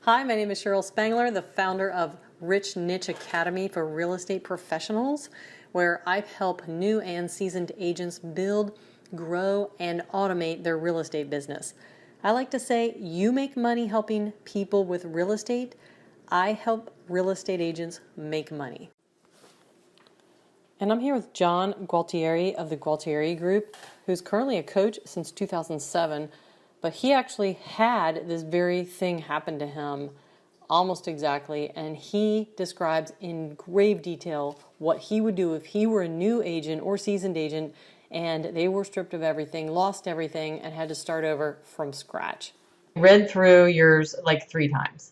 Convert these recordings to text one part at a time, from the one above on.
Hi, my name is Cheryl Spangler, the founder of Rich Niche Academy for Real Estate Professionals, where I help new and seasoned agents build, grow, and automate their real estate business. I like to say you make money helping people with real estate. I help real estate agents make money. And I'm here with John Gualtieri of the Gualtieri Group, who's currently a coach since 2007. But he actually had this very thing happen to him almost exactly, and he describes in grave detail what he would do if he were a new agent or seasoned agent and they were stripped of everything, lost everything, and had to start over from scratch. Read through yours like 3 times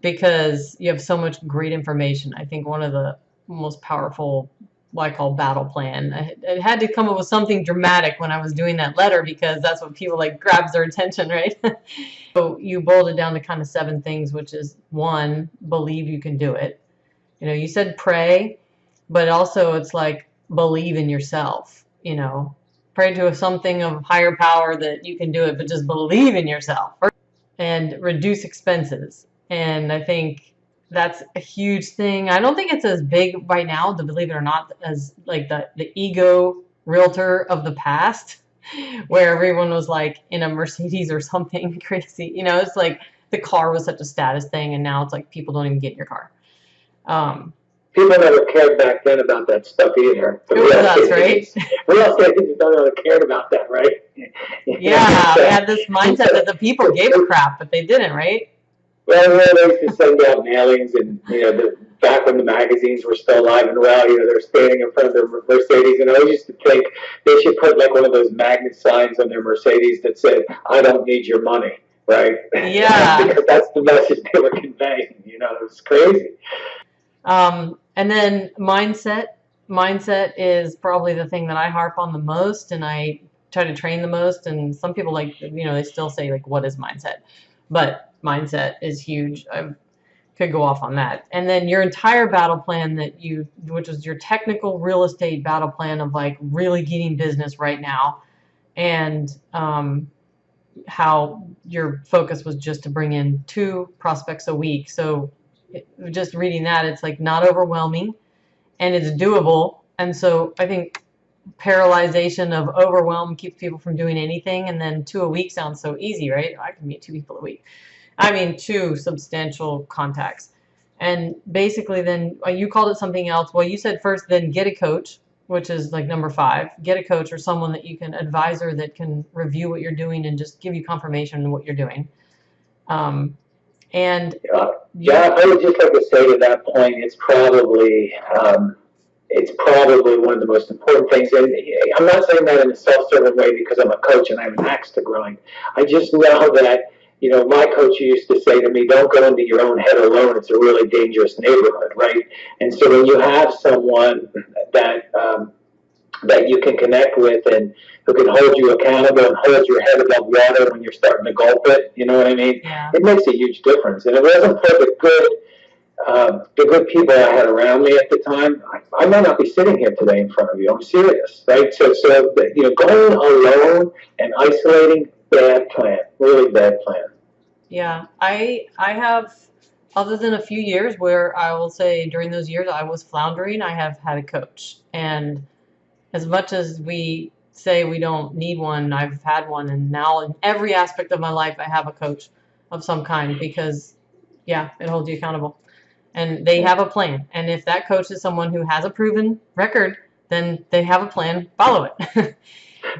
because you have so much great information. I think one of the most powerful, what I call battle plan. I had to come up with something dramatic when I was doing that letter because that's what people like grabs their attention, right? So you boiled it down to kind of 7 things, which is 1, believe you can do it. You know, you said pray, but also it's like believe in yourself, you know, pray to something of higher power that you can do it, but just believe in yourself. And reduce expenses. And I think that's a huge thing. I don't think it's as big right now, to believe it or not, as like the ego realtor of the past, where everyone was like in a Mercedes or something crazy. You know, it's like the car was such a status thing, and now it's like people don't even get in your car. People never cared back then about that stuff either. It was us, right? Real estate agents don't really care about that, right? Yeah, they had this mindset that the people gave a crap, but they didn't, right? Well, they used to send out mailings, and back when the magazines were still alive and well, they're standing in front of their Mercedes, and I used to think they should put like one of those magnet signs on their Mercedes that said, "I don't need your money," right? Yeah. Because that's the message they were conveying. It was crazy. And then mindset. Mindset is probably the thing that I harp on the most, and I try to train the most. And some people they still say like, "What is mindset?" But mindset is huge. I could go off on that. And then your entire battle plan which is your technical real estate battle plan of like really getting business right now, and how your focus was just to bring in 2 prospects a week. So just reading that, it's like not overwhelming and it's doable. And so I think paralyzation of overwhelm keeps people from doing anything, and then 2 a week sounds so easy, right? I can meet 2 people a week. I mean 2 substantial contacts. And basically then you called it something else. Well, you said first then get a coach, which is like number 5. Get a coach or someone that you can advisor that can review what you're doing and just give you confirmation on what you're doing. Yeah, I would just like to say to that point, it's probably one of the most important things. And I'm not saying that in a self-serving way because I'm a coach and I have an axe to grind. I just know that, my coach used to say to me, don't go into your own head alone. It's a really dangerous neighborhood, right? And so when you have someone that you can connect with and who can hold you accountable and hold your head above water when you're starting to gulp it, you know what I mean? Yeah. It makes a huge difference. And it wasn't for the good people I had around me at the time, I might not be sitting here today in front of you. I'm serious, right? So going alone and isolating, bad plan, really bad plan. Yeah, I have, other than a few years where I will say during those years I was floundering, I have had a coach. And as much as we say we don't need one, I've had one, and now in every aspect of my life I have a coach of some kind because, yeah, it holds you accountable. And they have a plan. And if that coach is someone who has a proven record, then they have a plan, follow it.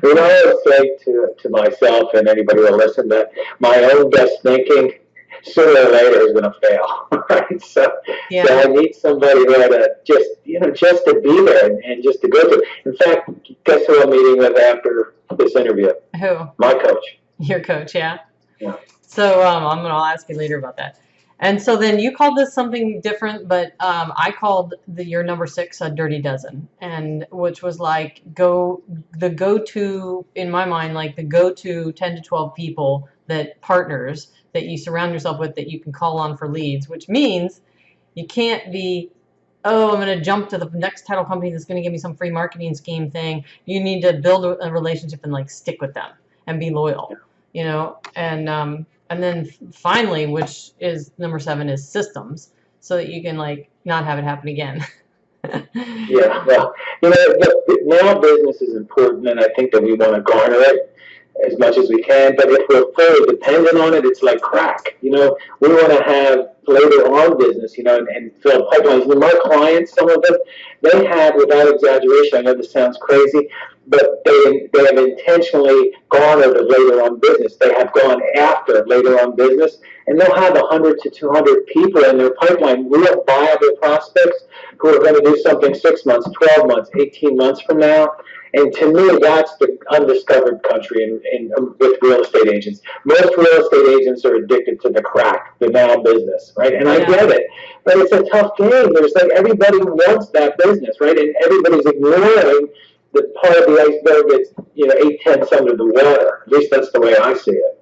I always say to myself and anybody who will listen that my own best thinking sooner or later is going to fail, right? So I need somebody there to just to be there and just to go to. In fact, guess who I'm meeting with after this interview? Who? My coach. Your coach, yeah. Yeah. So I'll ask you later about that. And so then you called this something different, but I called your number 6 a dirty dozen, and which was like the go-to in my mind, like the go-to 10 to 12 people partners that you surround yourself with that you can call on for leads, which means you can't be, I'm going to jump to the next title company that's going to give me some free marketing scheme thing. You need to build a relationship and like stick with them and be loyal, and And then finally, which is number 7, is systems, so that you can like not have it happen again. Yeah, well, now business is important, and I think that we want to garner it as much as we can. But if we're fully dependent on it, it's like crack. We want to have later on business, and fill pipelines. And my clients, some of them, they have, without exaggeration, I know this sounds crazy, but they have intentionally garnered a later on business. They have gone after later on business, and they'll have 100 to 200 people in their pipeline, real viable prospects who are going to do something 6 months, 12 months, 18 months from now. And to me, that's the undiscovered country with real estate agents. Most real estate agents are addicted to the crack, the now business, right? And I get it, but it's a tough game. There's like everybody wants that business, right? And everybody's ignoring the part of the iceberg that's 8/10 under the water. At least that's the way I see it.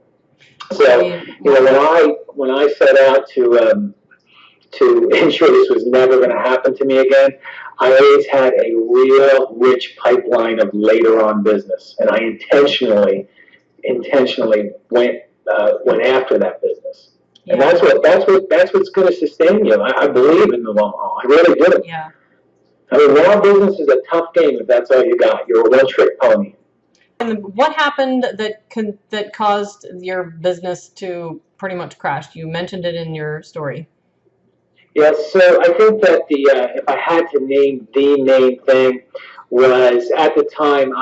So when I set out to ensure this was never going to happen to me again, I always had a real rich pipeline of later on business, and I intentionally went after that business. Yeah. And that's what's going to sustain you. I believe in the long haul. I really do. Yeah. I mean, now business is a tough game if that's all you got. You're a one-trick pony. And what happened that caused your business to pretty much crash? You mentioned it in your story. Yeah, so I think that if I had to name the main thing, was at the time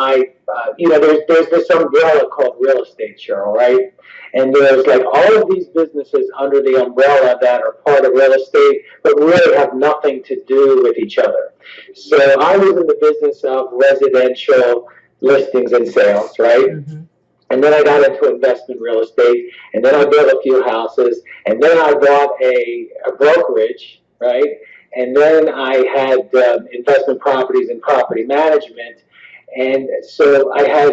there's this umbrella called real estate, Cheryl, right? And there's like all of these businesses under the umbrella that are part of real estate, but really have nothing to do with each other. So I was in the business of residential listings and sales, right? Mm-hmm. And then I got into investment real estate, and then I built a few houses, and then I bought a brokerage, right? And then I had investment properties and property management. And so I had,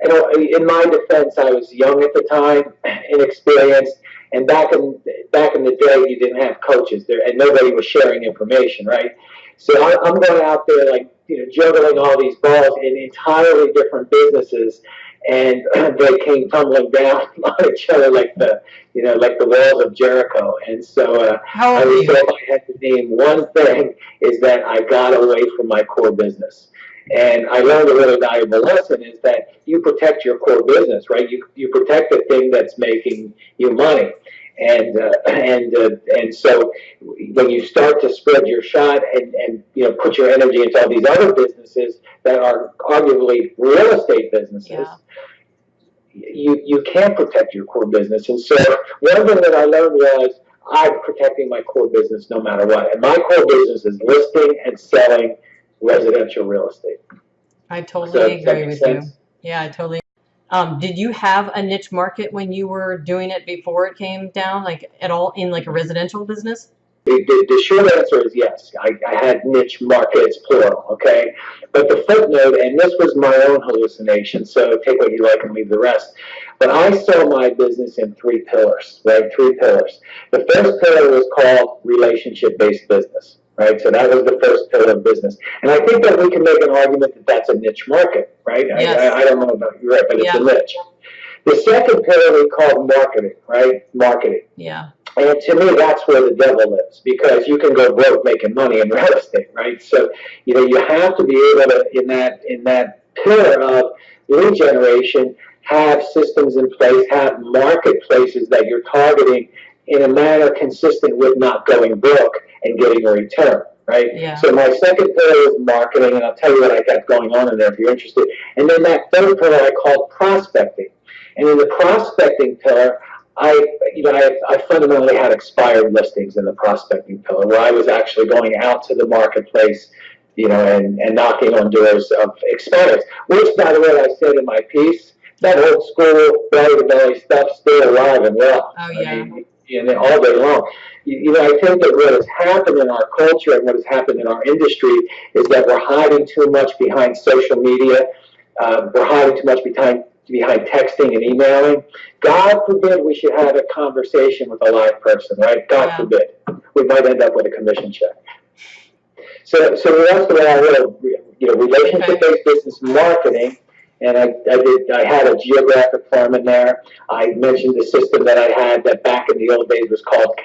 in my defense, I was young at the time, inexperienced, and back in the day, you didn't have coaches there, and nobody was sharing information, right? So I'm going out there like, juggling all these balls in entirely different businesses, and they came tumbling down on each other like the walls of Jericho. And so I had to name one thing, is that I got away from my core business. And I learned a really valuable lesson, is that you protect your core business, right? You protect the thing that's making you money. And so when you start to spread your shot and put your energy into all these other businesses that are arguably real estate businesses, you can't protect your core business. And so one thing that I learned was I'm protecting my core business no matter what. And my core business is listing and selling residential real estate. I totally agree with you. Yeah, I totally. Did you have a niche market when you were doing it before it came down, like at all, in like a residential business? The short answer is yes. I had niche markets, plural, okay? But the footnote, and this was my own hallucination, so take what you like and leave the rest. But I saw my business in 3 pillars, right? 3 pillars. The first pillar was called relationship-based business, right? So that was the first pillar of business. And I think that we can make an argument that that's a niche market, right? Yes. I don't know about you, right, but it's a niche. The second pillar we call marketing, right? Marketing. Yeah. And to me, that's where the devil lives, because you can go broke making money in real estate, right? So, you have to be able to, in that pillar of lead generation, have systems in place, have marketplaces that you're targeting in a manner consistent with not going broke and getting a return, right? Yeah. So my second pillar is marketing, and I'll tell you what I got going on in there if you're interested. And then that third pillar I call prospecting. And in the prospecting pillar, I fundamentally had expired listings in the prospecting pillar, where I was actually going out to the marketplace, and knocking on doors of expireds, which, by the way, I said in my piece, that old school belly-to-belly stuff still alive and well. Oh, yeah. I mean, all day long. I think that what has happened in our culture and what has happened in our industry is that we're hiding too much behind social media. We're hiding too much behind texting and emailing. God forbid we should have a conversation with a live person, right? God forbid. We might end up with a commission check. So that's the way I wrote, relationship-based business marketing, And I had a geographic farm in there. I mentioned the system that I had that back in the old days was called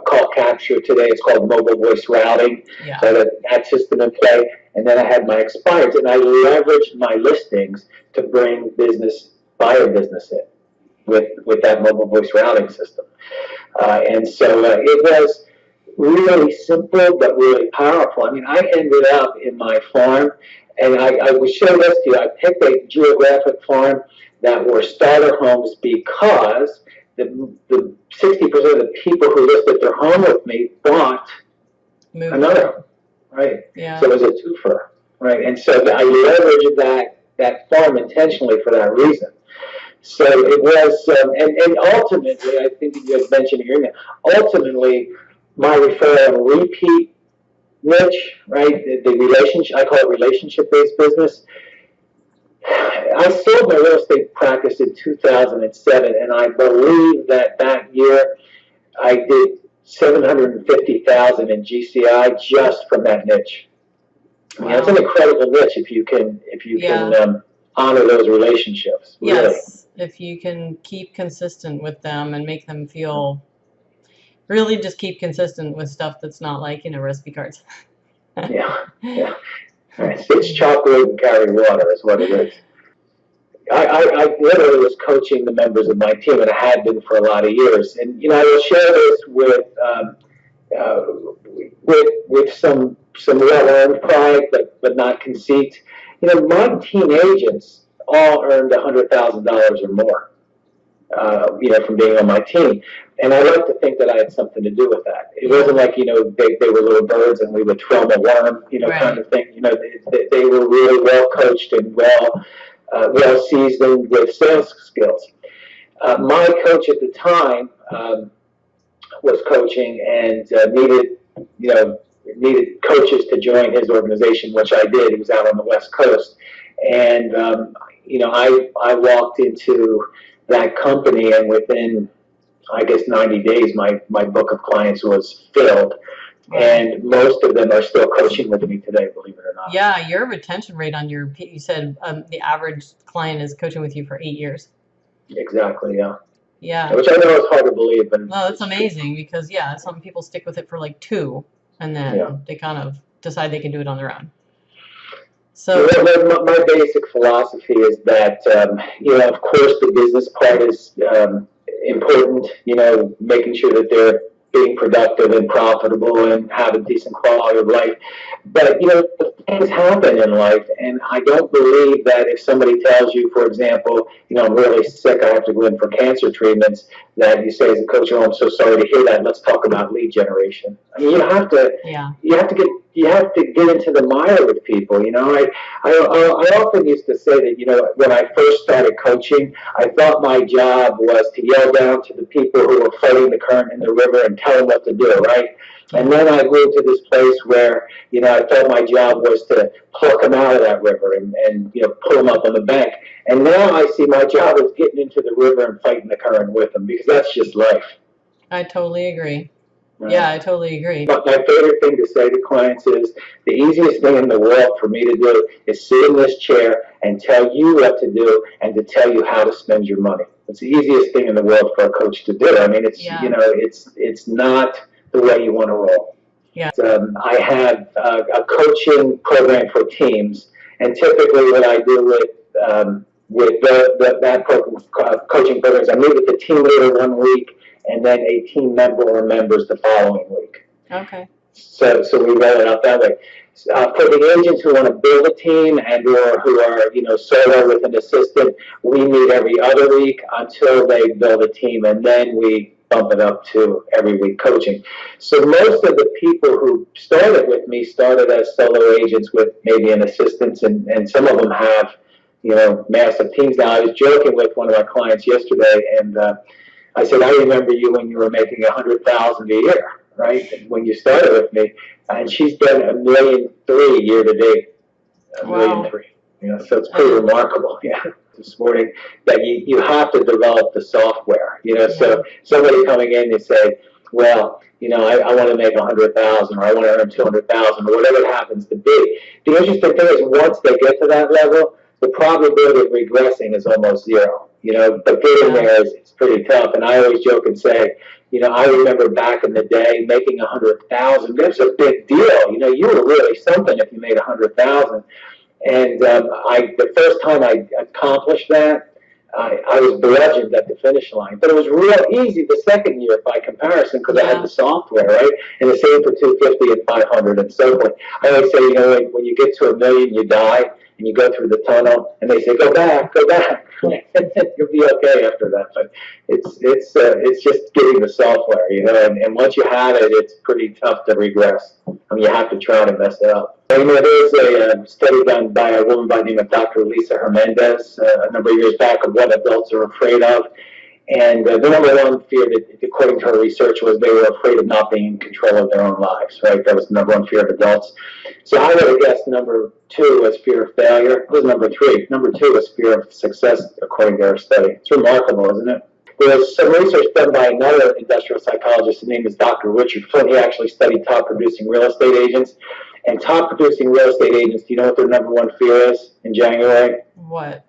call capture. Today it's called mobile voice routing. Yeah. So that system in play. And then I had my expireds, and I leveraged my listings to bring buyer business in with that mobile voice routing system. And so it was really simple but really powerful. I mean, I ended up in my farm, and I would show this to you. I picked a geographic farm that were starter homes because the 60% of the people who listed their home with me bought another home, right? Yeah. So it was a twofer, right? And so I leveraged that farm intentionally for that reason. So it was, and ultimately, I think you had mentioned in your email, ultimately, my referral and repeat niche, right? The relationship, I call it relationship-based business. I sold my real estate practice in 2007, and I believe that year I did $750,000 in GCI just from that niche. I mean, that's an incredible niche if you can honor those relationships. Really. Yes, if you can keep consistent with them and make them feel. Really just keep consistent with stuff that's not like, recipe cards. Yeah. It's chocolate and carry water is what it is. I literally was coaching the members of my team, and I had been for a lot of years. And, I will share this with some well-earned pride, but not conceit. My team agents all earned $100,000 or more, from being on my team. And I like to think that I had something to do with that. It wasn't like, they were little birds and we would throw them a worm, right. Kind of thing. They were really well coached and well seasoned with sales skills. My coach at the time was coaching and needed coaches to join his organization, which I did. He was out on the West Coast. And, I walked into that company, and within, I guess, 90 days, my book of clients was filled. And most of them are still coaching with me today, believe it or not. Yeah, your retention rate on you said the average client is coaching with you for 8 years. Exactly, yeah. Yeah. Which I know is hard to believe. But no, that's amazing because, some people stick with it for like 2, and then they kind of decide they can do it on their own. So my basic philosophy is that, of course, the business part is important, making sure that they're being productive and profitable and have a decent quality of life. But, things happen in life, and I don't believe that if somebody tells you, for example, I'm really sick, I have to go in for cancer treatments, that you say as a coach, oh, I'm so sorry to hear that, let's talk about lead generation. I mean, you have to get into the mire with people. I often used to say that, when I first started coaching, I thought my job was to yell down to the people who were fighting the current in the river and tell them what to do, right? And then I moved to this place where, I thought my job was to pluck them out of that river and pull them up on the bank. And now I see my job is getting into the river and fighting the current with them, because that's just life. I totally agree. Right. Yeah, I totally agree. But my favorite thing to say to clients is the easiest thing in the world for me to do is sit in this chair and tell you what to do and to tell you how to spend your money. It's the easiest thing in the world for a coach to do. I mean, it's it's not the way you want to roll. Yeah. I have a coaching program for teams, and typically what I do with that coaching programs, I meet with the team leader one week, and then a team member or members the following week. Okay. So we roll it out that way. For the agents who want to build a team and or who are solo with an assistant, we meet every other week until they build a team, and then we bump it up to every week coaching. So most of the people who started with me started as solo agents with maybe an assistant, and some of them have massive teams now. I was joking with one of my clients yesterday, and I said, I remember you when you were making $100,000 a year, right? When you started with me, and she's done $1.3 million year to date, $1.3 million. So it's pretty remarkable. Yeah, this morning that you have to develop the software. So somebody coming in and say, well, I want to make 100,000 or I want to earn 200,000 or whatever it happens to be. The interesting thing is once they get to that level, the probability of regressing is almost zero. You know, but getting there is pretty tough. And I always joke and say, you know, I remember back in the day making 100,000. That's a big deal. You know, you were really something if you made 100,000. And the first time I accomplished that, I was bludgeoned at the finish line. But it was real easy the second year by comparison because I had the software, right? And the same for 250 and 500 and so forth. I always say, you know, when you get to 1 million, you die and you go through the tunnel, and they say, go back. You'll be okay after that. But it's just getting the software, you know. And once you have it, it's pretty tough to regress. I mean, you have to try to mess it up. You know, there's a study done by a woman by the name of Dr. Lisa Hernandez a number of years back of what adults are afraid of. And the number one fear that, according to her research, was they were afraid of not being in control of their own lives, right? That was the number one fear of adults. So I would have guessed number 2 was fear of failure. It was number 3. Number 2 was fear of success, according to her study. It's remarkable, isn't it? There was some research done by another industrial psychologist. His name is Dr. Richard Flynn. He actually studied top producing real estate agents. And top producing real estate agents, do you know what their number one fear is in January? What?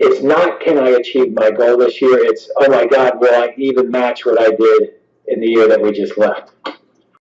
It's not, can I achieve my goal this year? It's, oh my God, will I even match what I did in the year that we just left?